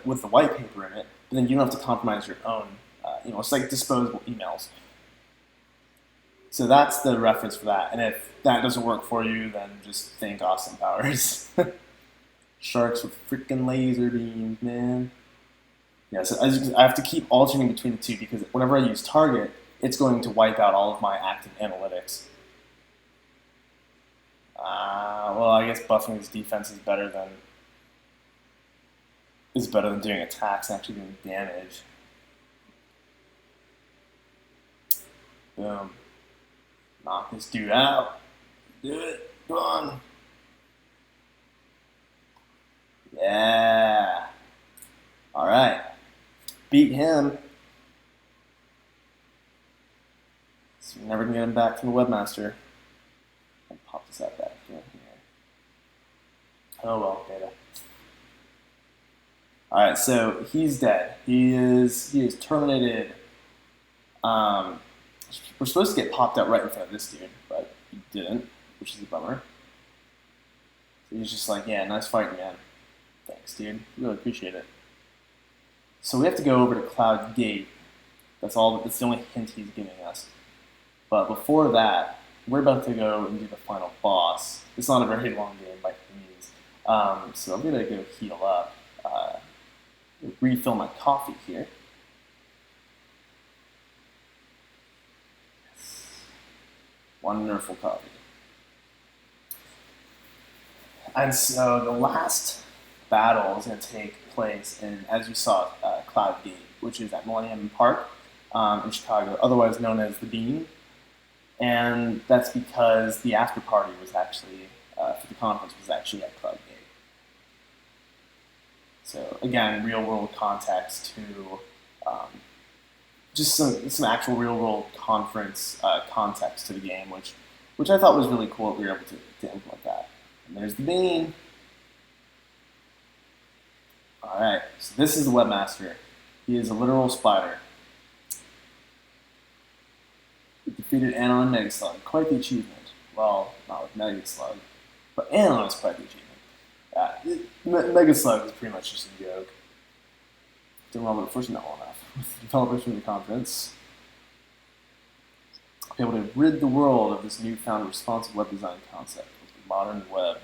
with the white paper in it, but then you don't have to compromise your own. It's like disposable emails. So that's the reference for that. And if that doesn't work for you, then just thank Austin Powers. Sharks with freaking laser beams, man. Yeah, so I have to keep alternating between the two because whenever I use target, it's going to wipe out all of my active analytics. Well, I guess buffing his defense is better than doing attacks and actually doing damage. Boom. Knock this dude out. Do it. Go on. Yeah. All right. Beat him. So we're never going to get him back from the webmaster. I'll pop this out back here. Oh well, data. All right, so he's dead. He is terminated. We're supposed to get popped out right in front of this dude, but he didn't, which is a bummer. So he's just like, yeah, nice fighting, man. Thanks, dude. Really appreciate it. So we have to go over to Cloud Gate. That's the only hint he's giving us. But before that, we're about to go and do the final boss. It's not a very long game by any means. So I'm gonna go heal up. Refill my coffee here. Yes. Wonderful coffee. And so the last battle is going to take place in, as you saw, Cloud Gate, which is at Millennium Park in Chicago, otherwise known as the Bean. And that's because the after party was actually, for the conference, was actually at Cloud Gate. So again, real world context to just some actual real world conference context to the game, which I thought was really cool that we were able to implement that. And there's the Bean. All right, so this is the webmaster. He is a literal spider. He defeated Anon and Megaslug. Quite the achievement. Well, not with Megaslug, but Anon is quite the achievement. Megaslug is pretty much just a joke. Didn't well, but unfortunately not well enough. With the developers from the conference, be able to rid the world of this newfound responsive web design concept with the modern web.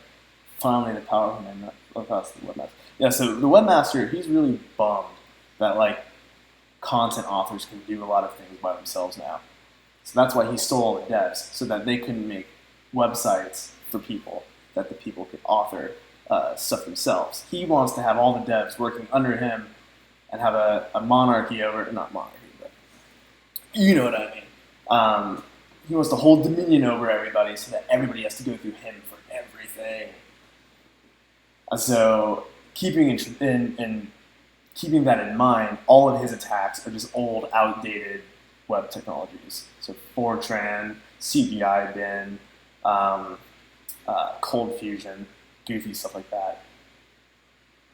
Finally, the powerful man of us, the webmaster. Yeah, so the webmaster, he's really bummed that like content authors can do a lot of things by themselves now. So that's why he stole all the devs, so that they couldn't make websites for people, that the people could author stuff themselves. He wants to have all the devs working under him and have a monarchy over, not monarchy, but you know what I mean. He wants to hold dominion over everybody so that everybody has to go through him for everything. So keeping that in mind, all of his attacks are just old, outdated web technologies. So Fortran, CGI bin, Cold Fusion, goofy stuff like that.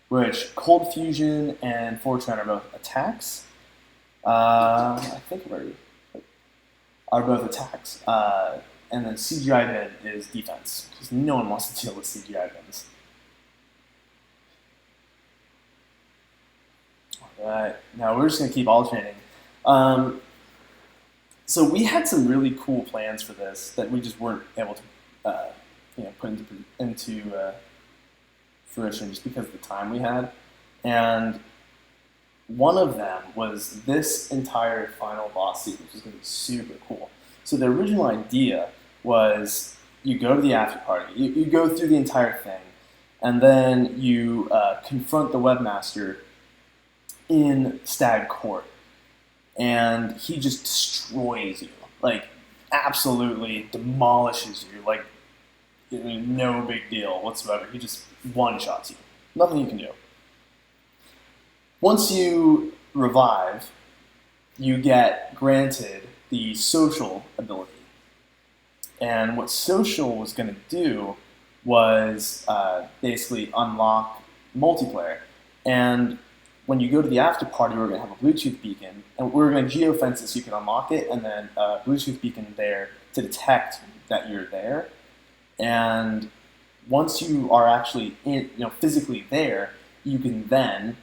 Which Cold Fusion and Fortran are both attacks. I think are both attacks. And then CGI bin is defense, because no one wants to deal with CGI bins. Alright, now we're just going to keep alternating. So we had some really cool plans for this that we just weren't able to put into fruition just because of the time we had. And one of them was this entire final boss sequence, which is going to be super cool. So the original idea was you go to the after party, you go through the entire thing, and then you confront the webmaster in Stag Court. And he just destroys you, like absolutely demolishes you, like no big deal whatsoever. He just one-shots you. Nothing you can do. Once you revive, you get granted the social ability. And what social was going to do was basically unlock multiplayer. And when you go to the after party, we're going to have a Bluetooth beacon, and we're going to geofence it so you can unlock it, and then a Bluetooth beacon there to detect that you're there. And once you are actually physically there, you can then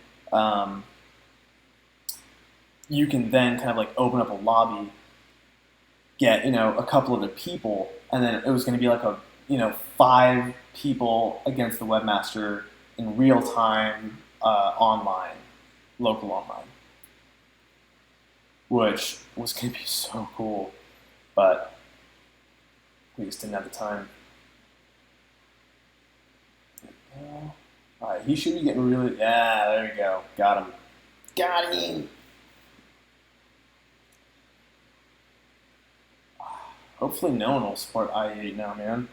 you can then kind of like open up a lobby, get a couple other people, and then it was going to be like a 5 people against the webmaster in real time, online, local online, which was going to be so cool, but we just didn't have the time. All right, he should be getting really. Yeah, there you go. Got him. Got him. Hopefully no one will support IE8 now, man.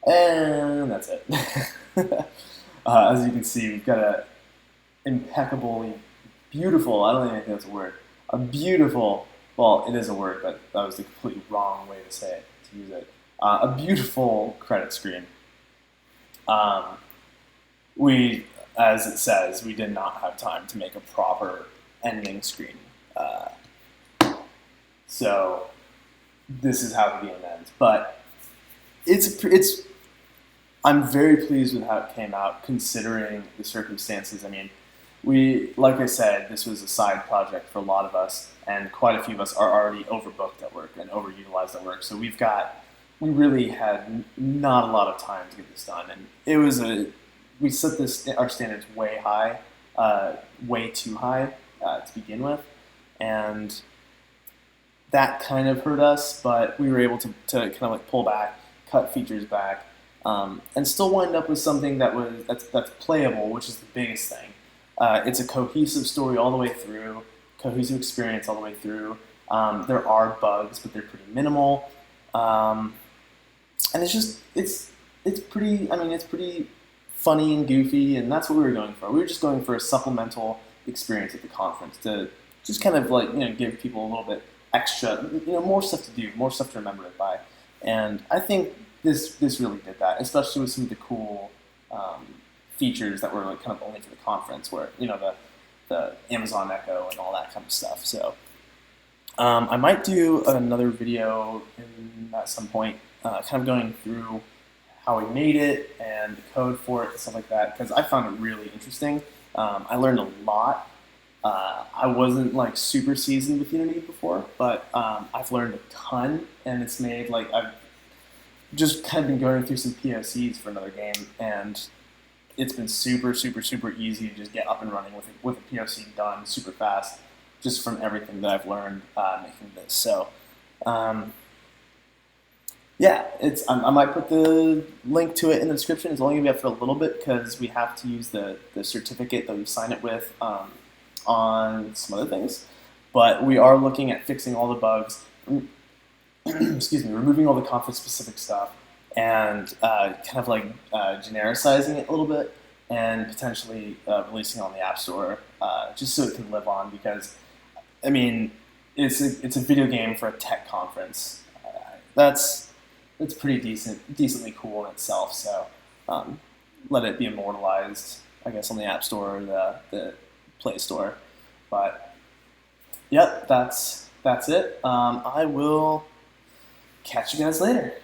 And that's it. As you can see, we've got a impeccably beautiful, I don't even think that's a word, a beautiful, well, it is a word, but that was the completely wrong way to say it, to use it. A beautiful credit screen. We, as it says, we did not have time to make a proper ending screen. So this is how the game ends. But I'm very pleased with how it came out, considering the circumstances. I mean, like I said, this was a side project for a lot of us, and quite a few of us are already overbooked at work and overutilized at work. So we really had not a lot of time to get this done, and we set our standards way high, way too high to begin with, and that kind of hurt us. But we were able to kind of like pull back, cut features back, and still wind up with something that's playable, which is the biggest thing. It's a cohesive story all the way through, cohesive experience all the way through. There are bugs, but they're pretty minimal, and it's pretty funny and goofy, and that's what we were going for. We were just going for a supplemental experience at the conference to just kind of like give people a little bit extra, more stuff to do, more stuff to remember it by, and I think this really did that, especially with some of the cool features that were like kind of only for the conference, where the Amazon Echo and all that kind of stuff. So I might do another video at some point, kind of going through how we made it and the code for it and stuff like that, because I found it really interesting. I learned a lot. I wasn't like super seasoned with Unity before, but I've learned a ton, and it's made like I've just kind of been going through some POCs for another game, and it's been super, super, super easy to just get up and running with a POC done super fast, just from everything that I've learned making this. So, yeah, I might put the link to it in the description. It's only going to be up for a little bit because we have to use the certificate that we've signed it with on some other things. But we are looking at fixing all the bugs, excuse me, removing all the conference-specific stuff, and kind of like genericizing it a little bit, and potentially releasing it on the App Store, just so it can live on. Because, I mean, it's a video game for a tech conference. It's pretty decently cool in itself. So let it be immortalized, I guess, on the App Store or the Play Store. But yep, that's it. I will catch you guys later.